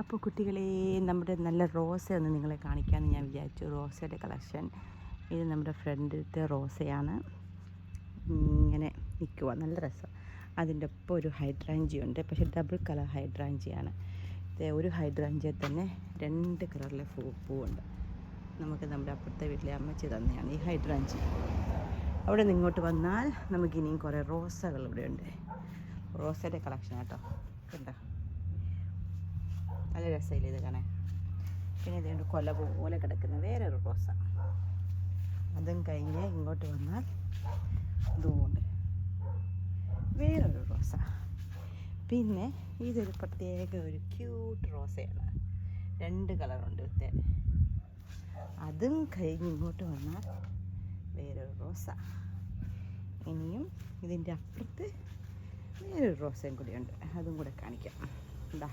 അപ്പോൾ കുട്ടികളെ, നമ്മുടെ നല്ല റോസ ഒന്ന് നിങ്ങളെ കാണിക്കാമെന്ന് ഞാൻ വിചാരിച്ചു. റോസയുടെ കളക്ഷൻ. ഇത് നമ്മുടെ ഫ്രണ്ടിലത്തെ റോസയാണ്. ഇങ്ങനെ നിൽക്കുക, നല്ല രസം. അതിൻ്റെ ഒപ്പം ഒരു ഹൈഡ്രാഞ്ചി ഉണ്ട്, പക്ഷേ ഡബിൾ കളർ ഹൈഡ്രാഞ്ചിയാണ്. ഒരു ഹൈഡ്രാഞ്ചിയിൽ തന്നെ 2 കളറിലെ പൂവുണ്ട്. നമുക്ക് നമ്മുടെ അപ്പുറത്തെ വീട്ടിലെ അമ്മച്ചി തന്നെയാണ് ഈ ഹൈഡ്രാഞ്ചി. അവിടെ നിന്ന് ഇങ്ങോട്ട് വന്നാൽ നമുക്കിനിയും കുറേ റോസകൾ ഇവിടെ ഉണ്ട്. റോസയുടെ കളക്ഷൻ കേട്ടോ, കണ്ടോ, നല്ല രസമില്ല ഇത് കാണാൻ. പിന്നെ ഇതുകൊണ്ട് കൊല പോലെ കിടക്കുന്ന വേറൊരു റോസ. അതും കഴിഞ്ഞ് ഇങ്ങോട്ട് വന്നാൽ ഇതുകൊണ്ട് വേറൊരു റോസ. പിന്നെ ഇതൊരു പ്രത്യേക ഒരു ക്യൂട്ട് റോസയാണ്, 2 കളറുണ്ട് ഇവിടുത്തെ. അതും കഴിഞ്ഞ് ഇങ്ങോട്ട് വന്നാൽ വേറൊരു റോസ. ഇനിയും ഇതിൻ്റെ അപ്പുറത്ത് വേറൊരു റോസയും കൂടിയുണ്ട്, അതും കൂടെ കാണിക്കാം. എന്താ